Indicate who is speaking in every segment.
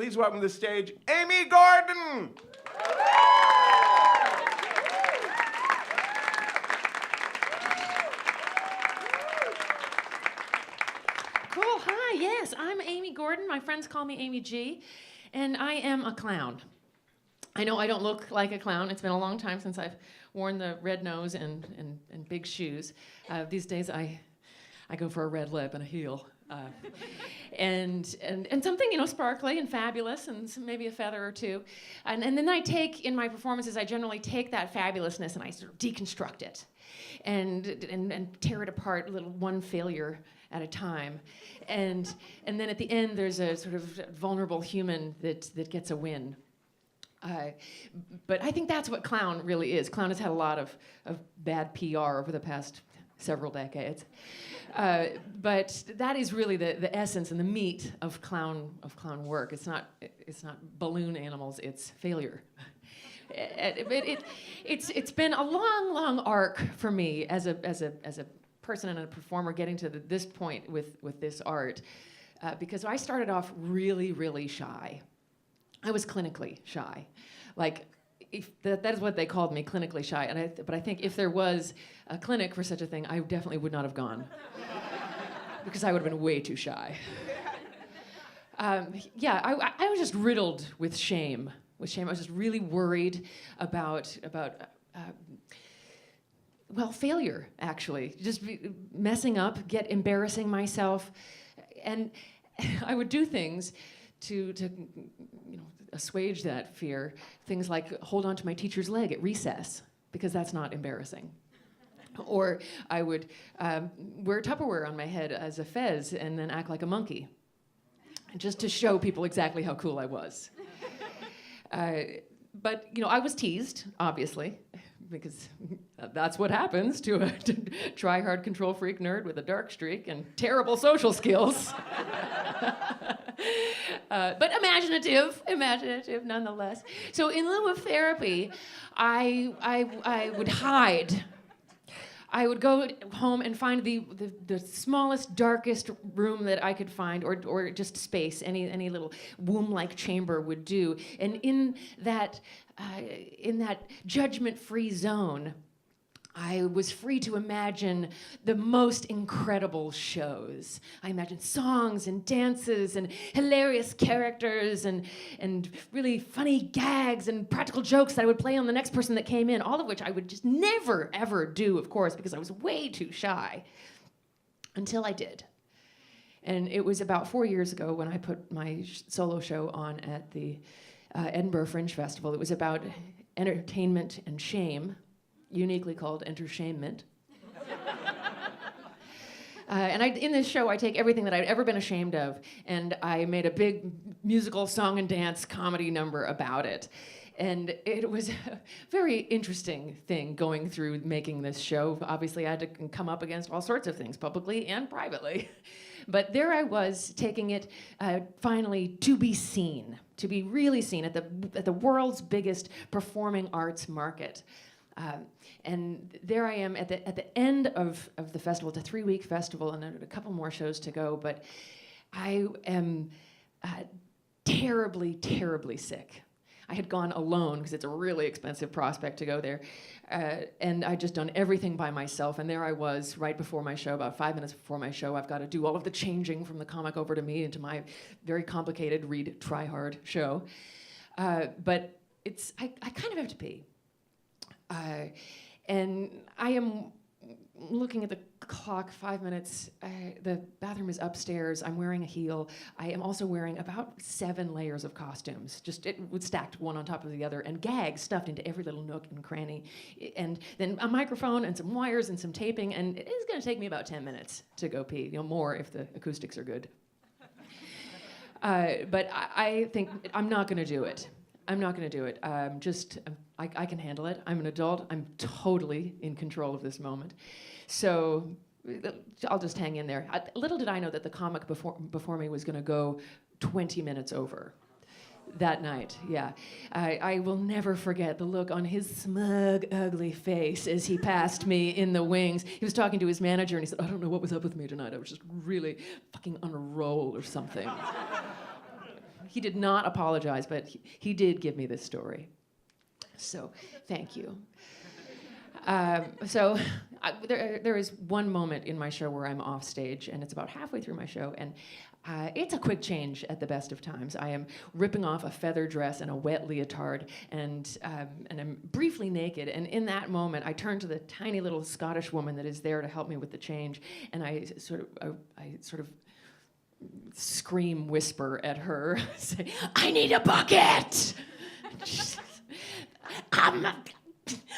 Speaker 1: Please welcome to the stage, Amy Gordon!
Speaker 2: Cool, hi, yes, I'm Amy Gordon. My friends call me Amy G, and I am a clown. I know I don't look like a clown. It's been a long time since I've worn the red nose and big shoes. These days I go for a red lip and a heel. And something, sparkly and fabulous, and maybe a feather or two. And then I take, in my performances, I generally take that fabulousness and I sort of deconstruct it and tear it apart, one failure at a time. And then at the end, there's a sort of vulnerable human that gets a win. But I think that's what clown really is. Clown has had a lot of bad PR over the past several decades. But that is really the essence and the meat of clown work. It's not balloon animals, it's failure. It's been a long arc for me as a person and a performer getting to this point with this art, because I started off really shy. I was clinically shy, like that is what they called me, clinically shy. But I think if there was a clinic for such a thing, I definitely would not have gone, because I would have been way too shy. I was just riddled with shame. I was just really worried about failure, actually. Just messing up, embarrassing myself. And I would do things to assuage that fear. Things like hold on to my teacher's leg at recess, because that's not embarrassing. Or I would wear Tupperware on my head as a fez and then act like a monkey, just to show people exactly how cool I was. But I was teased, obviously, because that's what happens to a try-hard control freak nerd with a dark streak and terrible social skills. But imaginative nonetheless. So in lieu of therapy, I would hide. I would go home and find the smallest, darkest room that I could find, or just space, any little womb-like chamber would do. And in that judgment-free zone, I was free to imagine the most incredible shows. I imagined songs and dances and hilarious characters and really funny gags and practical jokes that I would play on the next person that came in, all of which I would just never, ever do, of course, because I was way too shy, until I did. And it was about 4 years ago when I put my solo show on at the Edinburgh Fringe Festival. It was about entertainment and shame, uniquely called Entershamement. And in this show, I take everything that I'd ever been ashamed of, and I made a big musical song and dance comedy number about it. And it was a very interesting thing going through making this show. Obviously, I had to come up against all sorts of things, publicly and privately. But there I was, taking it finally to be seen, to be really seen at the world's biggest performing arts market. And there I am at the end of the festival. It's a 3-week festival, and a couple more shows to go. But I am terribly sick. I had gone alone because it's a really expensive prospect to go there, and I'd just done everything by myself. And there I was, right before my show, about 5 minutes before my show. I've got to do all of the changing from the comic over to me into my very complicated try hard show. But I kind of have to pee. And I am looking at the clock, 5 minutes. The bathroom is upstairs. I'm wearing a heel. I am also wearing about 7 layers of costumes. It was stacked one on top of the other, and gags stuffed into every little nook and cranny. And then a microphone and some wires and some taping, and it is going to take me about 10 minutes to go pee. More if the acoustics are good. But I think I'm not going to do it. I'm not going to do it. I can handle it. I'm an adult. I'm totally in control of this moment. So I'll just hang in there. Little did I know that the comic before me was going to go 20 minutes over that night. Yeah. I will never forget the look on his smug, ugly face as he passed me in the wings. He was talking to his manager, and he said, I don't know what was up with me tonight. I was just really fucking on a roll or something. He did not apologize, but he did give me this story. So, thank you. There is one moment in my show where I'm off stage, and it's about halfway through my show, and it's a quick change at the best of times. I am ripping off a feather dress and a wet leotard, and I'm briefly naked. And in that moment, I turn to the tiny little Scottish woman that is there to help me with the change, and I sort of scream, whisper at her, say, "I need a bucket."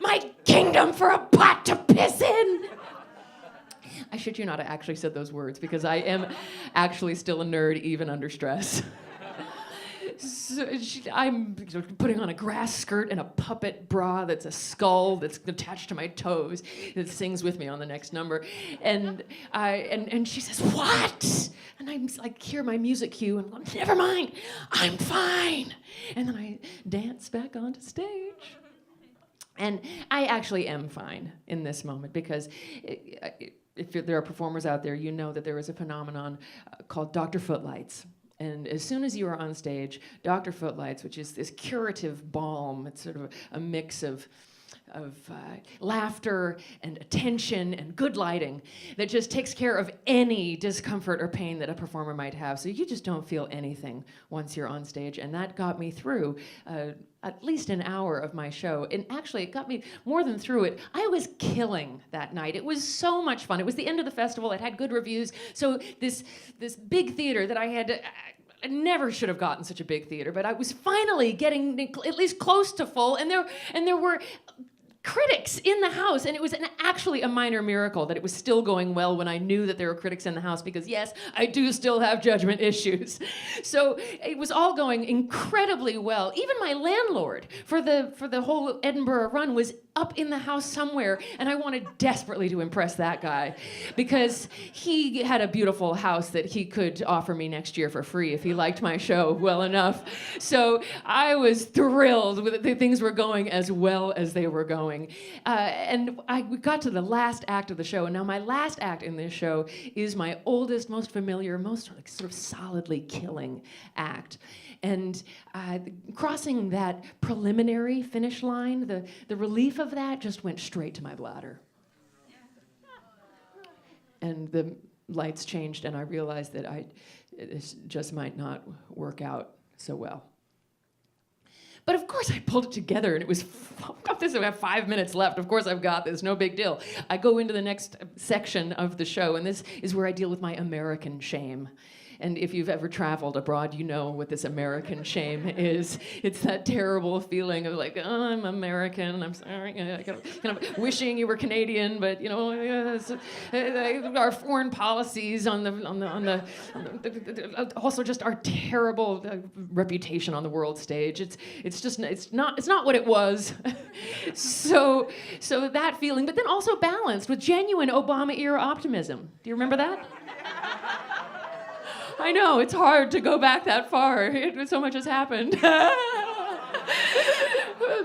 Speaker 2: My kingdom for a pot to piss in. I shit you not, I actually said those words because I am actually still a nerd even under stress. So I'm putting on a grass skirt and a puppet bra that's a skull that's attached to my toes that sings with me on the next number. And she says, "What?" And I'm like, hear my music cue, and I'm like, "Never mind, I'm fine." And then I dance back onto stage. And I actually am fine in this moment because if there are performers out there, you know that there is a phenomenon called Dr. Footlights. And as soon as you are on stage, Dr. Footlights, which is this curative balm, it's sort of a mix of laughter and attention and good lighting that just takes care of any discomfort or pain that a performer might have. So you just don't feel anything once you're on stage. And that got me through at least an hour of my show. And actually, it got me more than through it. I was killing that night. It was so much fun. It was the end of the festival. It had good reviews. So this big theater that I never should have gotten such a big theater, but I was finally getting at least close to full, and there were critics in the house, and it was actually a minor miracle that it was still going well when I knew that there were critics in the house, because yes, I do still have judgment issues. So it was all going incredibly well. Even my landlord for the whole Edinburgh run was up in the house somewhere, and I wanted desperately to impress that guy because he had a beautiful house that he could offer me next year for free if he liked my show well enough. So I was thrilled that things were going as well as they were going. And we got to the last act of the show, and now my last act in this show is my oldest, most familiar, most sort of solidly killing act. And crossing that preliminary finish line, the relief of that just went straight to my bladder. And the lights changed, and I realized that this just might not work out so well. But of course I pulled it together, and it was, I've got this, I have 5 minutes left. Of course I've got this, no big deal. I go into the next section of the show, and this is where I deal with my American shame. And if you've ever traveled abroad, you know what this American shame is. It's that terrible feeling of like, oh, I'm American, I'm sorry, kind of wishing you were Canadian, but you know, our foreign policies also just our terrible reputation on the world stage. It's not what it was. So that feeling, but then also balanced with genuine Obama era optimism. Do you remember that? I know, it's hard to go back that far. So much has happened.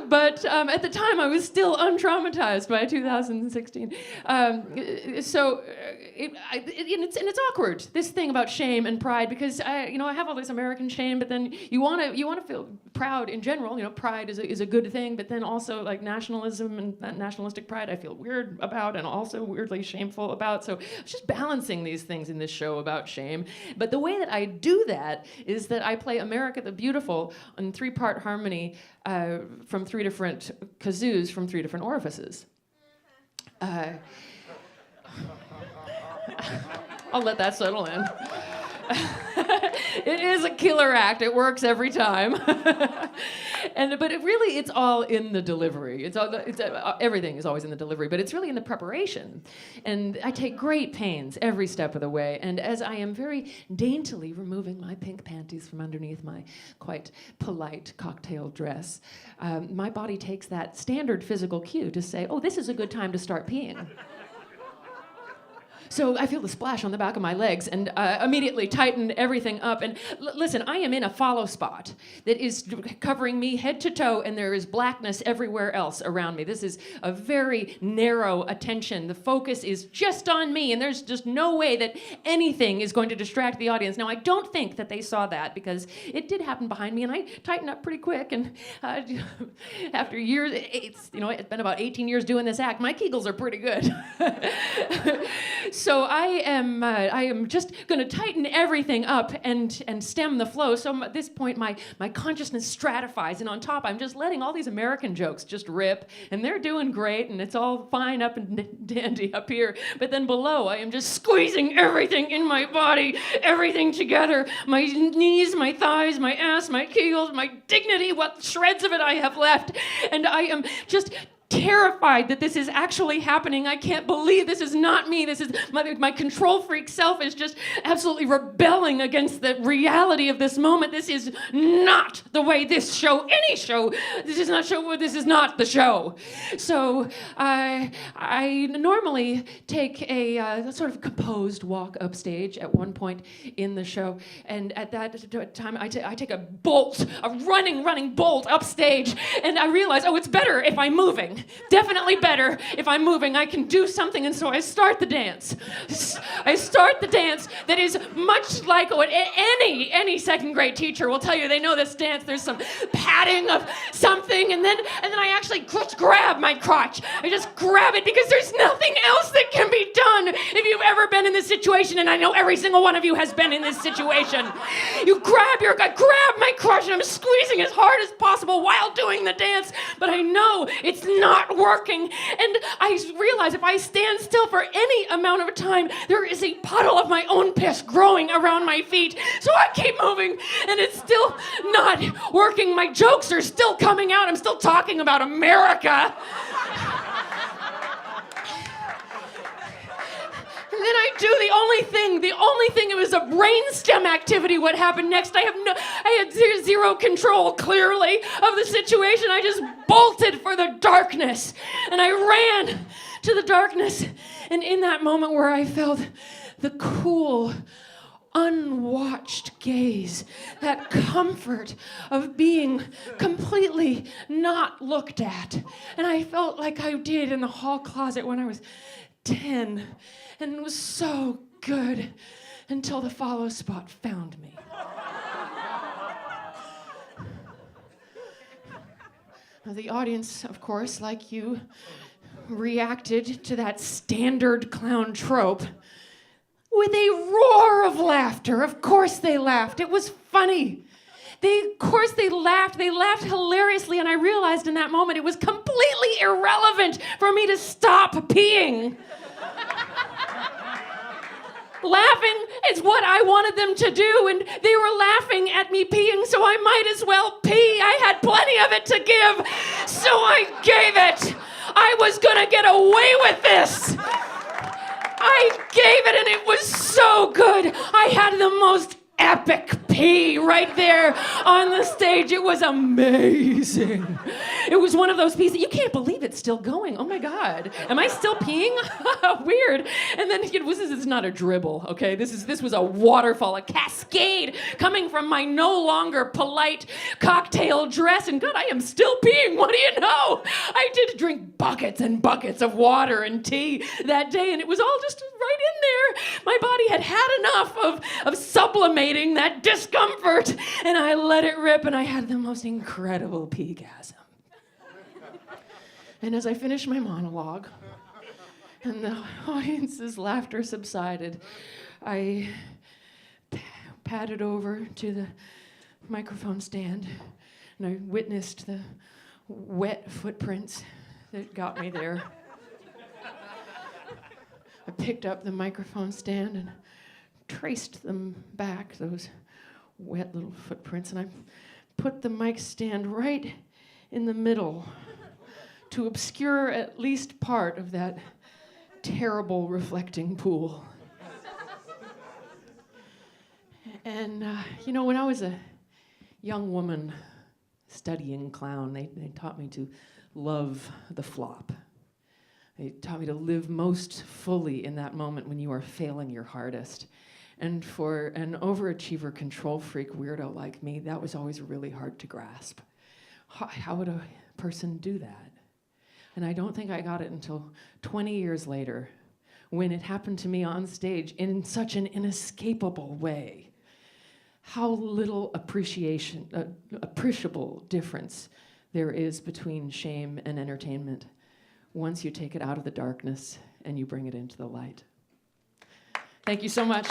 Speaker 2: But at the time, I was still untraumatized by 2016. It's awkward, this thing about shame and pride, because I have all this American shame, but then you want to feel proud in general. You know, pride is a good thing, but then also like nationalism and that nationalistic pride, I feel weird about and also weirdly shameful about. So I was just balancing these things in this show about shame. But the way that I do that is that I play America the Beautiful in 3-part harmony from 3 different kazoos from 3 different orifices. I'll let that settle in. It is a killer act. It works every time. But it's all in the delivery. Everything is always in the delivery, but it's really in the preparation. And I take great pains every step of the way. And as I am very daintily removing my pink panties from underneath my quite polite cocktail dress, my body takes that standard physical cue to say, oh, this is a good time to start peeing. So I feel the splash on the back of my legs and immediately tighten everything up. And listen, I am in a follow spot that is covering me head to toe, and there is blackness everywhere else around me. This is a very narrow attention. The focus is just on me, and there's just no way that anything is going to distract the audience. Now, I don't think that they saw that because it did happen behind me, and I tightened up pretty quick. And after years, it's been about 18 years doing this act. My Kegels are pretty good. So I am just going to tighten everything up and stem the flow. So at this point, my consciousness stratifies, and on top, I'm just letting all these American jokes just rip, and they're doing great, and it's all fine up and dandy up here. But then below, I am just squeezing everything in my body, everything together, my knees, my thighs, my ass, my Kegels, my dignity, what shreds of it I have left, and I am just terrified that this is actually happening. I can't believe this is not me. This is my control freak self is just absolutely rebelling against the reality of this moment. This is not the way this show, any show, this is not the show. So I normally take a sort of composed walk upstage at one point in the show, and at that time I take a running bolt upstage, and I realize, it's better if I'm moving. Definitely better if I'm moving. I can do something, and so I start the dance. I start the dance that is much like what any second grade teacher will tell you. They know this dance. There's some patting of something, and then I actually just grab my crotch. I just grab it because there's nothing else that can be done. If you've ever been in this situation, and I know every single one of you has been in this situation, I grab my crotch, and I'm squeezing as hard as possible while doing the dance, but I know it's not working, and I realize if I stand still for any amount of time, there is a puddle of my own piss growing around my feet. So I keep moving, and it's still not working. My jokes are still coming out. I'm still talking about America. And then I do the only thing, it was a brainstem activity. What happened next? I had zero control, clearly, of the situation. I just bolted for the darkness, and I ran to the darkness. And in that moment where I felt the cool, unwatched gaze, that comfort of being completely not looked at, and I felt like I did in the hall closet when I was 10, and it was so good until the follow spot found me. Now, the audience, of course, like you, reacted to that standard clown trope with a roar of laughter. Of course they laughed. It was funny. Of course they laughed. They laughed hilariously, and I realized in that moment it was completely irrelevant for me to stop peeing. Laughing is what I wanted them to do, and they were laughing at me peeing, so I might as well pee. I had plenty of it to give, so I gave it. I was gonna get away with this. I gave it, and it was so good. I had the most epic pee right there on the stage. It was amazing. It was one of those pees that you can't believe it's still going. Oh my God. Am I still peeing? Weird. And then this is not a dribble, okay? This was a waterfall, a cascade coming from my no longer polite cocktail dress. And God, I am still peeing. What do you know? I did drink buckets and buckets of water and tea that day, and it was all just right in there. My body had had enough of sublimating that discomfort, and I let it rip, and I had the most incredible peegasm. And as I finished my monologue, and the audience's laughter subsided, I padded over to the microphone stand, and I witnessed the wet footprints that got me there. I picked up the microphone stand and traced them back, those wet little footprints, and I put the mic stand right in the middle to obscure at least part of that terrible reflecting pool. And, when I was a young woman studying clown, they taught me to love the flop. They taught me to live most fully in that moment when you are failing your hardest. And for an overachiever, control freak weirdo like me, that was always really hard to grasp. How would a person do that? And I don't think I got it until 20 years later, when it happened to me on stage in such an inescapable way. How little appreciable difference there is between shame and entertainment once you take it out of the darkness and you bring it into the light. Thank you so much.